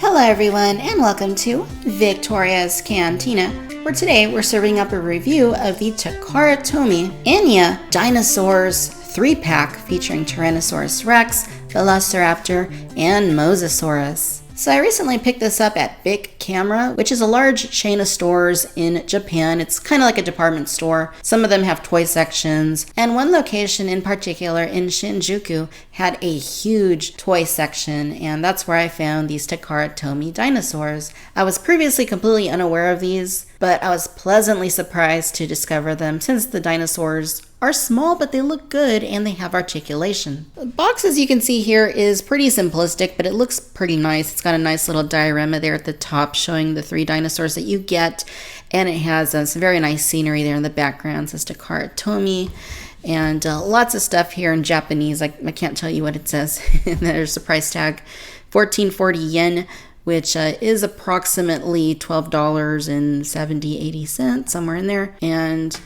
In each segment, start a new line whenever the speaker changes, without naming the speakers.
Hello everyone and welcome to Victoria's Cantina, where today we're serving up a review of the Takara Tomy Ania Dinosaurs 3-pack featuring Tyrannosaurus Rex, Velociraptor, and Mosasaurus. So I recently picked this up at Big Camera, which is a large chain of stores in Japan. It's kind of like a department store. Some of them have toy sections, and one location in particular in Shinjuku had a huge toy section, and that's where I found these Takara Tomy dinosaurs. I was previously completely unaware of these, but I was pleasantly surprised to discover them since the dinosaurs are small, but they look good and they have articulation. The box, as you can see here, is pretty simplistic, but it looks pretty nice. It's got a nice little diorama there at the top showing the 3 dinosaurs that you get, and it has some very nice scenery there in the background. It says Takara Tomy, and lots of stuff here in Japanese. I can't tell you what it says. There's a price tag, 1440 yen, which is approximately $12.70-80, somewhere in there. And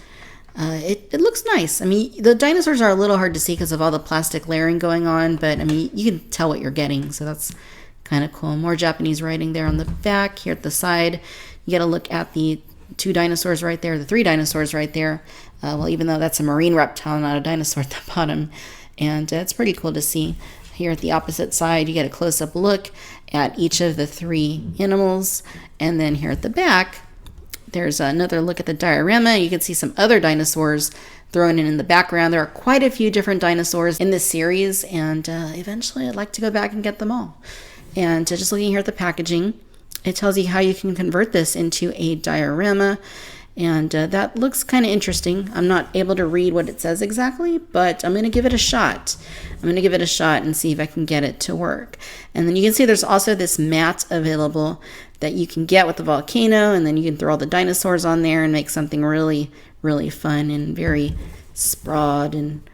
it looks nice. I mean, the dinosaurs are a little hard to see because of all the plastic layering going on, but I mean, you can tell what you're getting, so that's kind of cool. More Japanese writing there on the back. Here at the side, you get a look at the 2 dinosaurs right there, the 3 dinosaurs right there. Well, even though that's a marine reptile, not a dinosaur at the bottom. And it's pretty cool to see. Here at the opposite side, you get a close-up look at each of the 3 animals. And then here at the back, there's another look at the diorama. You can see some other dinosaurs thrown in the background. There are quite a few different dinosaurs in this series, and eventually I'd like to go back and get them all. And just looking here at the packaging, it tells you how you can convert this into a diorama, and that looks kind of interesting. I'm not able to read what it says exactly, but I'm going to give it a shot. And see if I can get it to work. And then you can see there's also this mat available that you can get with the volcano, and then you can throw all the dinosaurs on there and make something really, really fun and very sprawled and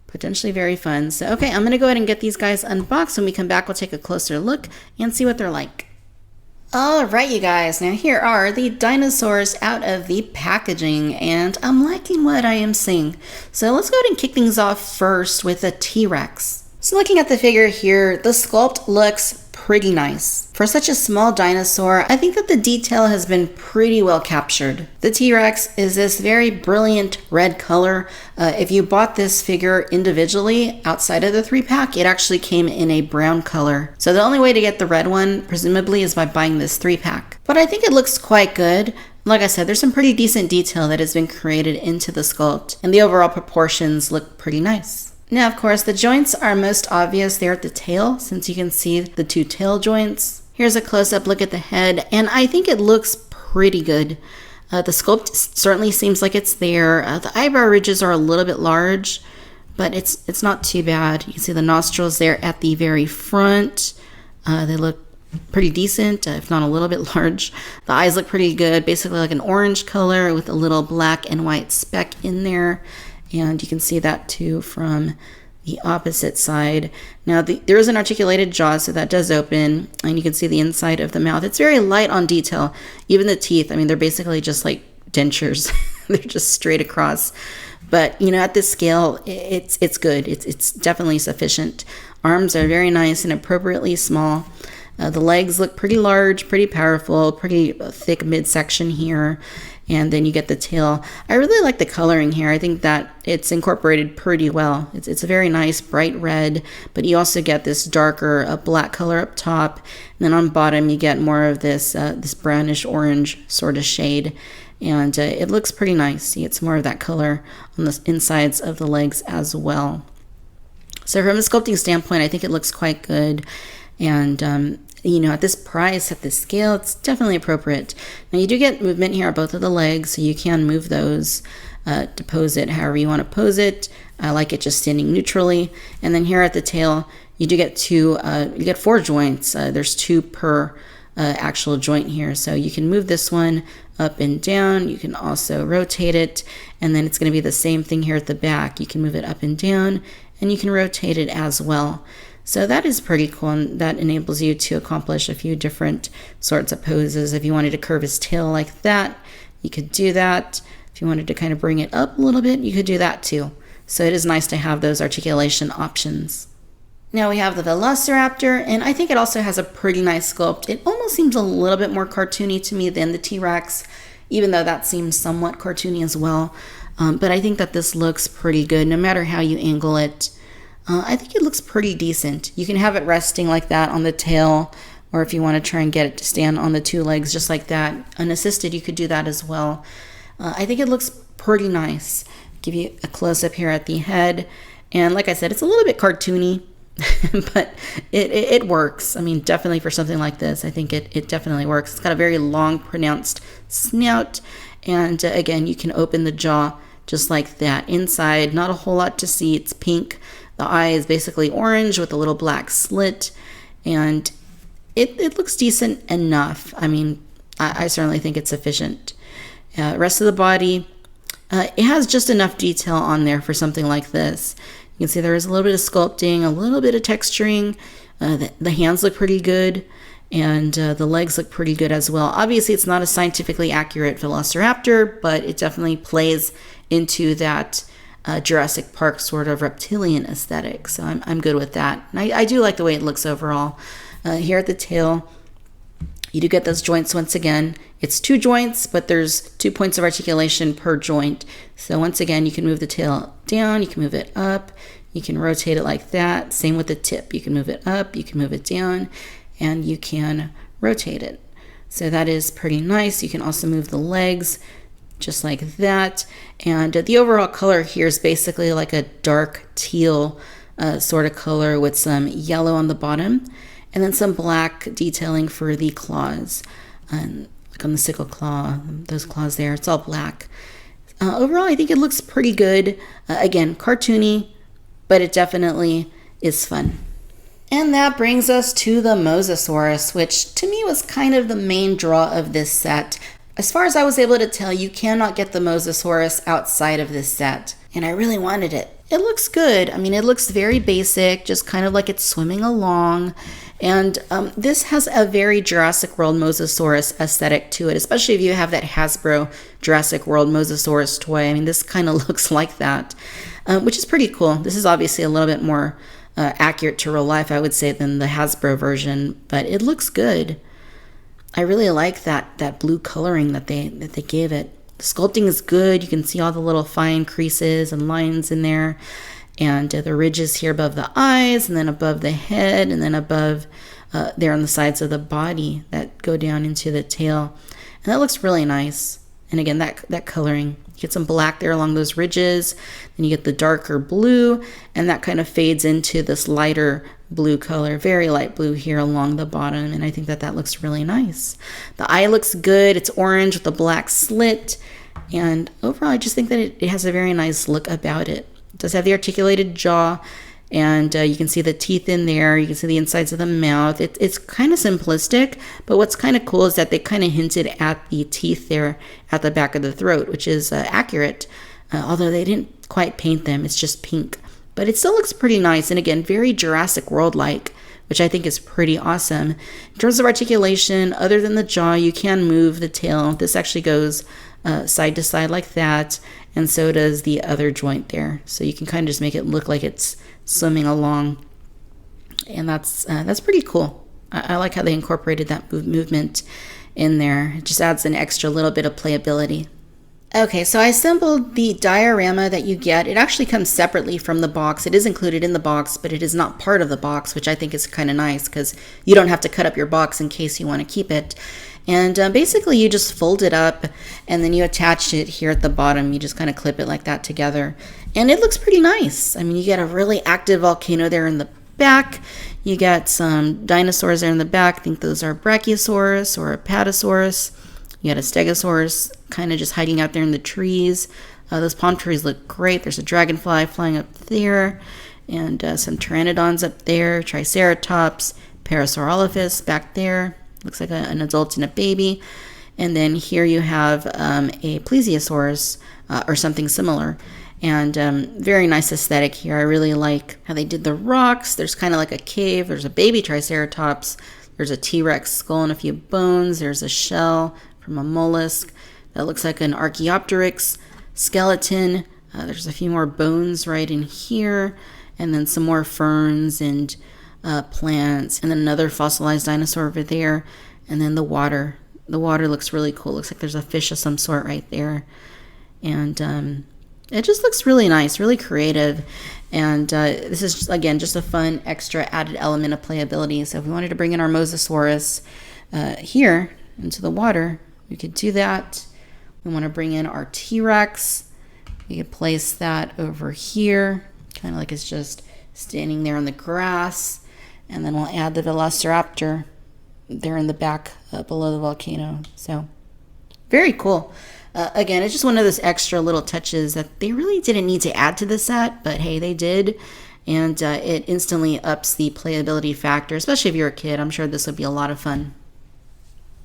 potentially very fun. So, okay, I'm going to go ahead and get these guys unboxed. When we come back, we'll take a closer look and see what they're like. All right, you guys, now here are the dinosaurs out of the packaging, and I'm liking what I am seeing. So let's go ahead and kick things off first with a T-Rex. So looking at the figure here, the sculpt looks pretty nice. For such a small dinosaur, I think that the detail has been pretty well captured. The T-Rex is this very brilliant red color. If you bought this figure individually outside of the 3-pack, it actually came in a brown color. So the only way to get the red one, presumably, is by buying this 3-pack. But I think it looks quite good. Like I said, there's some pretty decent detail that has been created into the sculpt, and the overall proportions look pretty nice. Now, of course, the joints are most obvious there at the tail, since you can see the 2 tail joints. Here's a close-up look at the head, and I think it looks pretty good. The sculpt certainly seems like it's there. The eyebrow ridges are a little bit large, but it's not too bad. You can see the nostrils there at the very front. They look pretty decent, if not a little bit large. The eyes look pretty good, basically like an orange color with a little black and white speck in there. And you can see that too from the opposite side. Now, there is an articulated jaw, so that does open, and you can see the inside of the mouth. It's very light on detail. Even the teeth, I mean, they're basically just like dentures. They're just straight across. But, you know, at this scale, it's good. It's definitely sufficient. Arms are very nice and appropriately small. The legs look pretty large, pretty powerful, pretty thick midsection here. And then you get the tail. I really like the coloring here. I think that it's incorporated pretty well. It's a very nice bright red, but you also get this darker black color up top. And then on bottom, you get more of this brownish orange sort of shade. And it looks pretty nice. You get some more of that color on the insides of the legs as well. So from a sculpting standpoint, I think it looks quite good. And you know, at this price, at this scale, it's definitely appropriate. Now, you do get movement here on both of the legs, so you can move those to pose it however you want to pose it. I like it just standing neutrally. And then here at the tail, you do get 4 joints. There's 2 per actual joint here. So you can move this one up and down. You can also rotate it. And then it's going to be the same thing here at the back. You can move it up and down, and you can rotate it as well. So that is pretty cool, and that enables you to accomplish a few different sorts of poses. If you wanted to curve his tail like that, you could do that. If you wanted to kind of bring it up a little bit, you could do that too. So it is nice to have those articulation options. Now we have the Velociraptor, and I think it also has a pretty nice sculpt. It almost seems a little bit more cartoony to me than the T-Rex, even though that seems somewhat cartoony as well. But I think that this looks pretty good no matter how you angle it. I think it looks pretty decent. You can have it resting like that on the tail, or if you want to try and get it to stand on the two legs just like that, unassisted, you could do that as well. I think it looks pretty nice. Give you a close-up here at the head. And like I said, it's a little bit cartoony, but it works. I mean, definitely for something like this, I think it definitely works. It's got a very long, pronounced snout. And again, you can open the jaw just like that. Inside, not a whole lot to see. It's pink. The eye is basically orange with a little black slit. And it looks decent enough. I mean, I certainly think it's sufficient. Rest of the body, it has just enough detail on there for something like this. You can see there is a little bit of sculpting, a little bit of texturing. The hands look pretty good, and the legs look pretty good as well. Obviously, it's not a scientifically accurate Velociraptor, but it definitely plays into that Jurassic Park sort of reptilian aesthetic. So I'm good with that. And I do like the way it looks overall. Here at the tail, you do get those joints once again. It's 2 joints, but there's 2 points of articulation per joint. So once again, you can move the tail down, you can move it up, you can rotate it like that. Same with the tip. You can move it up, you can move it down, and you can rotate it. So that is pretty nice. You can also move the legs just like that. And the overall color here is basically like a dark teal sort of color with some yellow on the bottom, and then some black detailing for the claws. Like on the sickle claw, those claws there, it's all black. Overall, I think it looks pretty good. Again, cartoony, but it definitely is fun. And that brings us to the Mosasaurus, which to me was kind of the main draw of this set. As far as I was able to tell, you cannot get the Mosasaurus outside of this set, and I really wanted it. It looks good. I mean, it looks very basic, just kind of like it's swimming along. And this has a very Jurassic World Mosasaurus aesthetic to it, especially if you have that Hasbro Jurassic World Mosasaurus toy. I mean, this kind of looks like that, which is pretty cool. This is obviously a little bit more accurate to real life, I would say, than the Hasbro version, but it looks good. I really like that blue coloring that they gave it. The sculpting is good. You can see all the little fine creases and lines in there, and the ridges here above the eyes, and then above the head, and then above there on the sides of the body that go down into the tail. And that looks really nice. And again, that coloring. You get some black there along those ridges, then you get the darker blue, and that kind of fades into this lighter blue color, very light blue here along the bottom, and I think that looks really nice. The eye looks good. It's orange with a black slit, and overall I just think that it has a very nice look about it. It does have the articulated jaw, and you can see the teeth in there. You can see the insides of the mouth. It's kind of simplistic, but what's kind of cool is that they kind of hinted at the teeth there at the back of the throat, which is accurate, although they didn't quite paint them. It's just pink. But it still looks pretty nice, and again, very Jurassic World-like, which I think is pretty awesome. In terms of articulation, other than the jaw, you can move the tail. This actually goes side to side like that, and so does the other joint there. So you can kind of just make it look like it's swimming along, and that's pretty cool. I like how they incorporated that movement in there. It just adds an extra little bit of playability. Okay, so I assembled the diorama that you get. It actually comes separately from the box. It is included in the box, but it is not part of the box, which I think is kind of nice because you don't have to cut up your box in case you want to keep it. And basically you just fold it up and then you attach it here at the bottom. You just kind of clip it like that together. And it looks pretty nice. I mean, you get a really active volcano there in the back. You got some dinosaurs there in the back. I think those are Brachiosaurus or Apatosaurus. You got a Stegosaurus kind of just hiding out there in the trees. Those palm trees look great. There's a dragonfly flying up there, and some pteranodons up there, Triceratops, Parasaurolophus back there. Looks like an adult and a baby. And then here you have a Plesiosaurus or something similar. And very nice aesthetic here. I really like how they did the rocks. There's kind of like a cave. There's a baby Triceratops. There's a T-Rex skull and a few bones. There's a shell from a mollusk that looks like an Archaeopteryx skeleton. There's a few more bones right in here. and then some more ferns and plants, and then another fossilized dinosaur over there, and then the water. The water looks really cool. Looks like there's a fish of some sort right there. And it just looks really nice, really creative. And this is, just, again, just a fun extra added element of playability. So if we wanted to bring in our Mosasaurus here into the water, we could do that. We want to bring in our T-Rex. We could place that over here, kind of like it's just standing there in the grass. And then we'll add the Velociraptor there in the back below the volcano. So very cool. Again, it's just one of those extra little touches that they really didn't need to add to the set, but hey, they did. And it instantly ups the playability factor, especially if you're a kid. I'm sure this would be a lot of fun.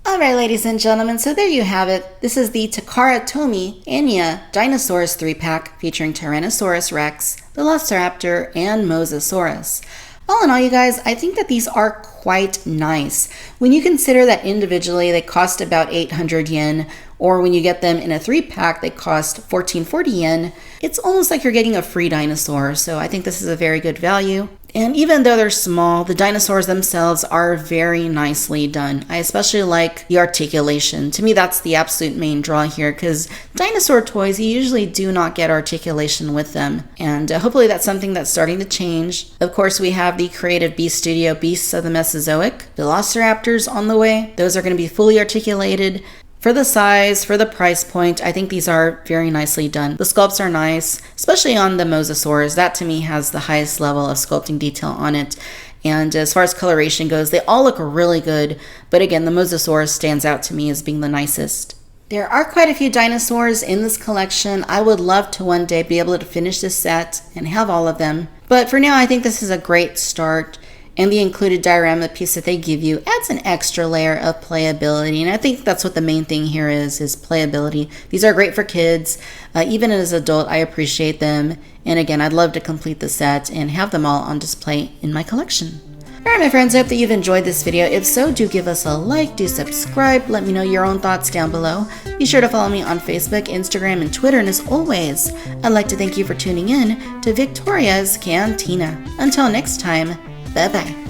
All right, ladies and gentlemen, so there you have it. This is the Takara Tomy Ania Dinosaurs 3-pack featuring Tyrannosaurus Rex, Velociraptor, and Mosasaurus. All in all, you guys, I think that these are quite nice. When you consider that individually they cost about 800 yen, or when you get them in a 3-pack, they cost 1440 yen, it's almost like you're getting a free dinosaur. So I think this is a very good value. And even though they're small, the dinosaurs themselves are very nicely done. I especially like the articulation. To me, that's the absolute main draw here, because dinosaur toys, you usually do not get articulation with them. And hopefully that's something that's starting to change. Of course, we have the Creative Beast Studio Beasts of the Mesozoic, Velociraptors on the way. Those are going to be fully articulated. For the size, for the price point, I think these are very nicely done. The sculpts are nice, especially on the Mosasaurus. That to me has the highest level of sculpting detail on it. And as far as coloration goes, they all look really good. But again, the Mosasaurus stands out to me as being the nicest. There are quite a few dinosaurs in this collection. I would love to one day be able to finish this set and have all of them. But for now, I think this is a great start. And the included diorama piece that they give you adds an extra layer of playability. And I think that's what the main thing here is playability. These are great for kids. Even as an adult, I appreciate them. And again, I'd love to complete the set and have them all on display in my collection. Alright, my friends, I hope that you've enjoyed this video. If so, do give us a like, do subscribe, let me know your own thoughts down below. Be sure to follow me on Facebook, Instagram, and Twitter. And as always, I'd like to thank you for tuning in to Victoria's Cantina. Until next time, bye-bye.